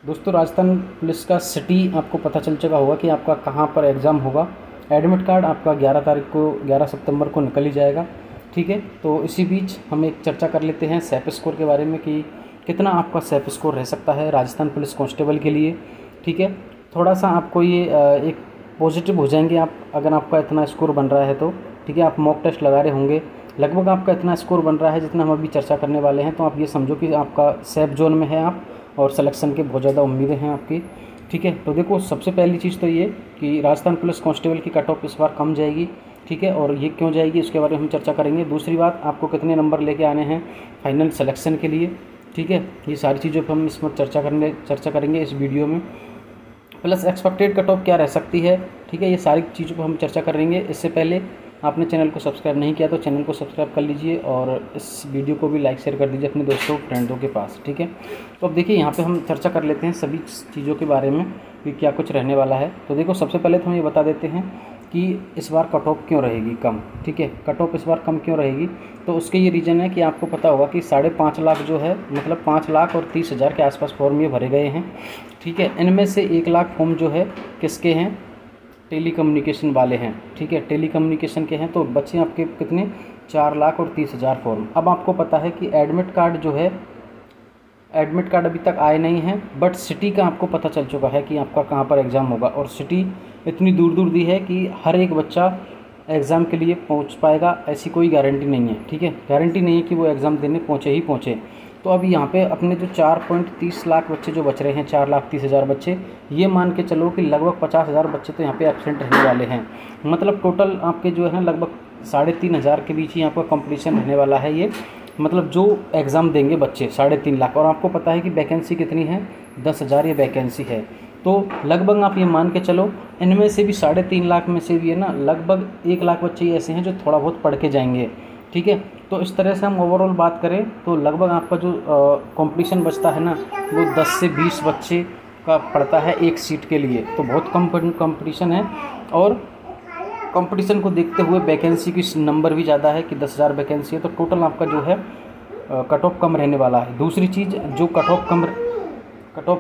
दोस्तों राजस्थान पुलिस का सिटी आपको पता चल चुका होगा कि आपका कहाँ पर एग्ज़ाम होगा। एडमिट कार्ड आपका 11 सितंबर को निकल ही जाएगा। ठीक है, तो इसी बीच हम एक चर्चा कर लेते हैं सेफ स्कोर के बारे में कि कितना आपका सेफ स्कोर रह सकता है राजस्थान पुलिस कांस्टेबल के लिए। ठीक है, थोड़ा सा आपको ये एक पॉजिटिव हो जाएंगे आप अगर आपका इतना स्कोर बन रहा है तो। ठीक है, आप मॉक टेस्ट लगा रहे होंगे, लगभग आपका इतना स्कोर बन रहा है जितना हम अभी चर्चा करने वाले हैं, तो आप ये समझो कि आपका सेफ जोन में है आप और सिलेक्शन के बहुत ज़्यादा उम्मीदें हैं आपकी। ठीक है, तो देखो सबसे पहली चीज़ तो ये कि राजस्थान पुलिस कांस्टेबल की कट ऑफ इस बार कम जाएगी। ठीक है, और ये क्यों जाएगी उसके बारे में हम चर्चा करेंगे। दूसरी बात, आपको कितने नंबर लेके आने हैं फाइनल सिलेक्शन के लिए। ठीक है, ये सारी चीज़ों पर हम इसमें चर्चा करेंगे इस वीडियो में। प्लस एक्सपेक्टेड कट ऑफ क्या रह सकती है। ठीक है, ये सारी चीज़ों पर हम चर्चा करेंगे। इससे पहले आपने चैनल को सब्सक्राइब नहीं किया तो चैनल को सब्सक्राइब कर लीजिए और इस वीडियो को भी लाइक शेयर कर दीजिए अपने दोस्तों फ्रेंडों के पास। ठीक है, तो अब देखिए यहाँ पे हम चर्चा कर लेते हैं सभी चीज़ों के बारे में कि क्या कुछ रहने वाला है। तो देखो सबसे पहले तो हम ये बता देते हैं कि इस बार कट ऑफ क्यों रहेगी कम। ठीक है, कट ऑफ इस बार कम क्यों रहेगी, तो उसके ये रीज़न है कि आपको पता होगा कि 5.5 लाख जो है, मतलब 5,30,000 के आसपास फॉर्म ये भरे गए हैं। ठीक है, इनमें से 1 लाख फॉर्म जो है किसके हैं, टेली कम्युनिकेशन वाले हैं। ठीक है, टेली कम्युनिकेशन के हैं, तो बच्चे आपके कितने 4,30,000 फॉर्म। अब आपको पता है कि एडमिट कार्ड जो है, एडमिट कार्ड अभी तक आए नहीं हैं, बट सिटी का आपको पता चल चुका है कि आपका कहाँ पर एग्ज़ाम होगा। और सिटी इतनी दूर दूर दी है कि हर एक बच्चा एग्ज़ाम के लिए पहुँच पाएगा, ऐसी कोई गारंटी नहीं है। ठीक है, गारंटी नहीं है कि वो एग्ज़ाम देने पहुँचे ही पहुँचे। तो अब यहाँ पे अपने जो 4.30 लाख बच्चे जो बच रहे हैं, 4,30,000 बच्चे, ये मान के चलो कि लगभग 50,000 बच्चे तो यहाँ पे एब्सेंट रहने वाले हैं। मतलब टोटल आपके जो है लगभग 3,500 के बीच ही यहाँ पर कंपटीशन रहने वाला है ये, मतलब जो एग्ज़ाम देंगे बच्चे 3.5 लाख। और आपको पता है कि वैकेंसी कितनी है, 10,000 ये वैकेंसी है। तो लगभग आप ये मान के चलो इनमें से भी 3.5 लाख में से भी है ना, लगभग 1 लाख बच्चे ऐसे हैं जो थोड़ा बहुत पढ़ के जाएंगे। ठीक है, तो इस तरह से हम ओवरऑल बात करें तो लगभग आपका जो कंपटीशन बचता है ना, वो 10 से 20 बच्चे का पड़ता है एक सीट के लिए, तो बहुत कम कंपटीशन है। और कंपटीशन को देखते हुए वैकेंसी की नंबर भी ज़्यादा है कि 10,000 वैकेंसी है, तो टोटल आपका जो है कट ऑफ कम रहने वाला है। दूसरी चीज़ जो कट ऑफ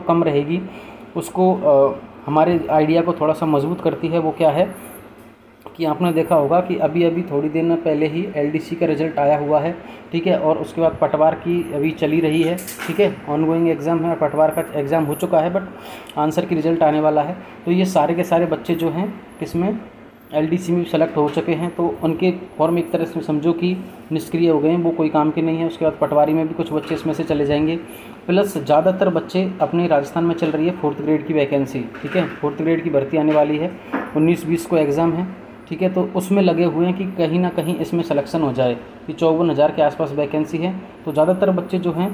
कम रहेगी उसको हमारे आइडिया को थोड़ा सा मजबूत करती है। वो क्या है कि आपने देखा होगा कि अभी थोड़ी देर में पहले ही एलडीसी का रिज़ल्ट आया हुआ है। ठीक है, और उसके बाद पटवार की अभी चली रही है। ठीक है, ऑनगोइंग एग्ज़ाम है, पटवार का एग्ज़ाम हो चुका है बट आंसर की रिज़ल्ट आने वाला है। तो ये सारे के सारे बच्चे जो हैं किसमें, एलडीसी में सेलेक्ट हो चुके हैं, तो उनके फॉर्म एक तरह से समझो कि निष्क्रिय हो गए हैं, वो कोई काम के नहीं है। उसके बाद पटवारी में भी कुछ बच्चे इसमें से चले जाएंगे। प्लस ज़्यादातर बच्चे अपने राजस्थान में चल रही है 4th ग्रेड की वैकेंसी। ठीक है, 4th ग्रेड की भर्ती आने वाली है, 19-20 को एग्ज़ाम है। ठीक है, तो उसमें लगे हुए हैं कि कहीं ना कहीं इसमें सिलेक्शन हो जाए कि 54,000 के आसपास वैकेंसी है। तो ज़्यादातर बच्चे जो हैं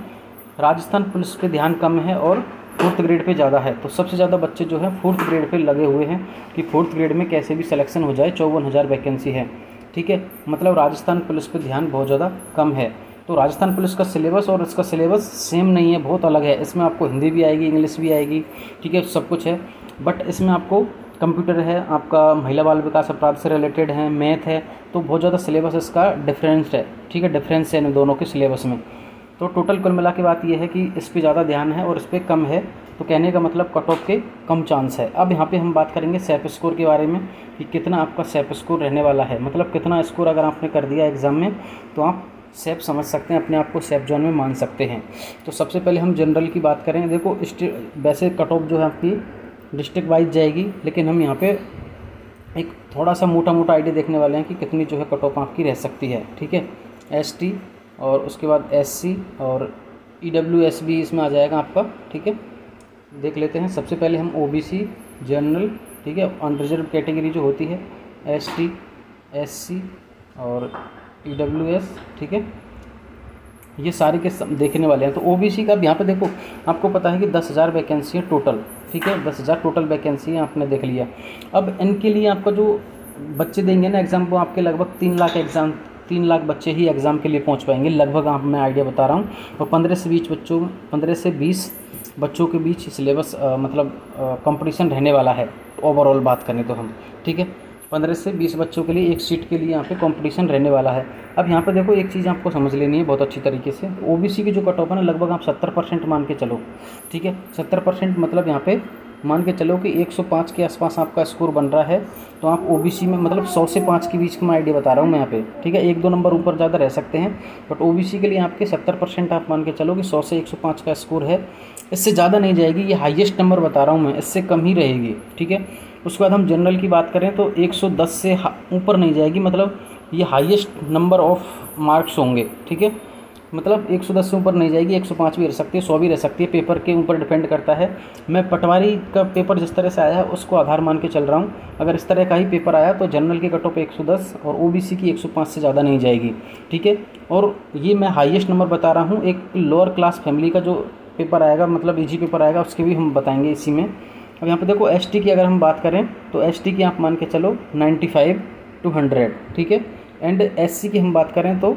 राजस्थान पुलिस पे ध्यान कम है और 4th ग्रेड पे ज़्यादा है। तो सबसे ज़्यादा बच्चे जो हैं 4th ग्रेड पे लगे हुए हैं कि 4th ग्रेड में कैसे भी सिलेक्शन हो जाए, 54,000 वैकेंसी है। ठीक है, मतलब राजस्थान पुलिस पे ध्यान बहुत ज़्यादा कम है। तो राजस्थान पुलिस का सिलेबस और इसका सिलेबस सेम नहीं है, बहुत अलग है। इसमें आपको हिंदी भी आएगी, इंग्लिश भी आएगी। ठीक है, सब कुछ है, बट इसमें आपको कंप्यूटर है, आपका महिला बाल विकास अपराध से रिलेटेड है, मैथ है, तो बहुत ज़्यादा सिलेबस इसका डिफरेंस है। ठीक है, डिफरेंस है इन दोनों के सिलेबस में। तो टोटल कुल मिला के बात यह है कि इस पे ज़्यादा ध्यान है और इस पे कम है, तो कहने का मतलब कट ऑफ के कम चांस है। अब यहाँ पे हम बात करेंगे सेफ स्कोर के बारे में कि कितना आपका सेफ स्कोर रहने वाला है। मतलब कितना स्कोर अगर आपने कर दिया एग्ज़ाम में तो आप सेफ समझ सकते हैं, अपने आप को सेफ जोन में मान सकते हैं। तो सबसे पहले हम जनरल की बात करें। देखो वैसे कट ऑफ जो है आपकी डिस्ट्रिक्ट वाइज जाएगी, लेकिन हम यहाँ पे एक थोड़ा सा मोटा आइडिया देखने वाले हैं कि कितनी जो है कट ऑफ आपकी रह सकती है। ठीक है, एसटी और उसके बाद एससी और ईडब्ल्यूएस भी इसमें आ जाएगा आपका। ठीक है, देख लेते हैं। सबसे पहले हम ओबीसी, जनरल, ठीक है, अनरिजर्व कैटेगरी जो होती है, एसटी, एससी और ईडब्ल्यूएस। ठीक है, ये सारे के देखने वाले हैं। तो ओबीसी का यहाँ पे देखो आपको पता है कि 10,000 वैकेंसी है टोटल। ठीक है, 10,000 टोटल वैकेंसी है, आपने देख लिया। अब इनके लिए आपका जो बच्चे देंगे ना एग्ज़ाम, वो आपके लगभग 3 लाख बच्चे ही एग्ज़ाम के लिए पहुँच पाएंगे लगभग। आप मैं आइडिया बता रहा हूँ। और 15 से 20 बच्चों के बीच सिलेबस मतलब कंपटीशन रहने वाला है ओवरऑल बात करें तो हम। ठीक है, 15 से 20 बच्चों के लिए एक सीट के लिए यहाँ पे कंपटीशन रहने वाला है। अब यहाँ पे देखो एक चीज़ आपको समझ लेनी है बहुत अच्छी तरीके से। ओबीसी की जो कट ऑफ है ना, लगभग आप 70% मान के चलो, ठीक है। 70% मतलब यहाँ पे मान के चलो कि 105 के आसपास आपका स्कोर बन रहा है, तो आप ओबीसी में मतलब 100 से 5 के बीच का मैं आइडिया बता रहा हूँ मैं यहाँ पे, ठीक है। 1-2 नंबर ऊपर ज़्यादा रह सकते हैं, बट ओबीसी के लिए आपके 70% आप मान के चलो कि 100 से 105 का स्कोर है। इससे ज़्यादा नहीं जाएगी, ये हाईएस्ट नंबर बता रहा हूँ मैं, इससे कम ही रहेगी, ठीक है। उसके बाद हम जनरल की बात करें तो 110 से ऊपर नहीं जाएगी, मतलब ये हाईएस्ट नंबर ऑफ मार्क्स होंगे, ठीक है। मतलब 110 से ऊपर नहीं जाएगी, 105 भी रह सकती है, 100 भी रह सकती है, पेपर के ऊपर डिपेंड करता है। मैं पटवारी का पेपर जिस तरह से आया है उसको आधार मान के चल रहा हूँ। अगर इस तरह का ही पेपर आया तो जनरल के कट ऑफ 110 और ओबीसी की 105 से ज़्यादा नहीं जाएगी, ठीक है। और ये मैं हाईएस्ट नंबर बता रहा हूँ। एक लोअर क्लास फैमिली का जो पेपर आएगा, मतलब ईजी पेपर आएगा, उसके भी हम बताएंगे इसी में। अब यहाँ पे देखो एसटी की अगर हम बात करें तो एसटी की आप मान के चलो 95 to 100, ठीक है। एंड एससी की हम बात करें तो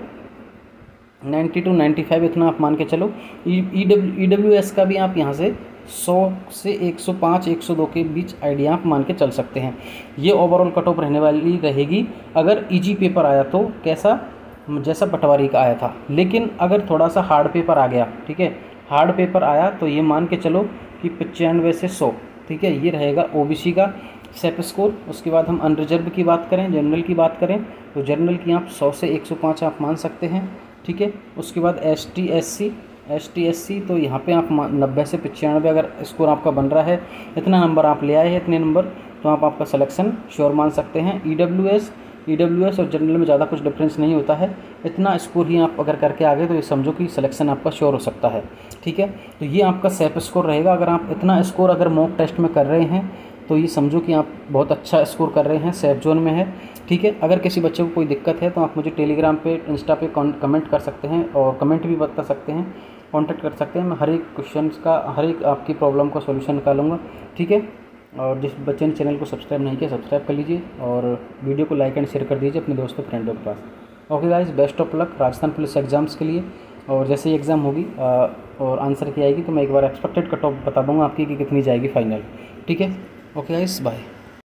90 to 95, इतना आप मान के चलो। ईडब्ल्यूएस का भी आप यहाँ से 100 से 105 102 के बीच आइडिया आप मान के चल सकते हैं। ये ओवरऑल कट ऑफ रहने वाली रहेगी अगर ईजी पेपर आया तो, कैसा, जैसा पटवारी का आया था। लेकिन अगर थोड़ा सा हार्ड पेपर आ गया, ठीक है, हार्ड पेपर आया तो ये मान के चलो कि 95 से 100, ठीक है, ये रहेगा ओबीसी का सेप स्कोर। उसके बाद हम अनरिजर्व की बात करें, जनरल की बात करें तो जनरल की आप 100 से 105 आप मान सकते हैं, ठीक है। उसके बाद एसटी एससी तो यहाँ पे आप 90 से 95 अगर स्कोर आपका बन रहा है, इतना नंबर आप ले आए हैं, इतने नंबर, तो आप आपका सिलेक्शन श्योर मान सकते हैं। ईडब्ल्यूएस और जनरल में ज़्यादा कुछ डिफरेंस नहीं होता है, इतना स्कोर ही आप अगर करके आ गए तो ये समझो कि सिलेक्शन आपका श्योर हो सकता है, ठीक है। तो ये आपका सेप स्कोर रहेगा। अगर आप इतना स्कोर अगर मॉक टेस्ट में कर रहे हैं तो ये समझो कि आप बहुत अच्छा स्कोर कर रहे हैं, सेफ जोन में है, ठीक है। अगर किसी बच्चे को कोई दिक्कत है तो आप मुझे टेलीग्राम पे, इंस्टा पे कमेंट कर सकते हैं और कमेंट भी बता सकते हैं, कांटेक्ट कर सकते हैं। मैं हर एक क्वेश्चन का, हर एक आपकी प्रॉब्लम का सॉल्यूशन निकालूंगा, ठीक है। और जिस बच्चे ने चैनल को सब्सक्राइब नहीं किया, सब्सक्राइब कर लीजिए और वीडियो को लाइक एंड शेयर कर दीजिए अपने दोस्तों फ्रेंडों के पास। Okay guys, best of luck Rajasthan police exams के लिए। और जैसे ही एग्ज़ाम होगी और आंसर की आएगी तो मैं एक बार एक्सपेक्टेड कट ऑफ बता दूँगा आपकी कि कितनी जाएगी फाइनल, ठीक है। Okay guys, bye.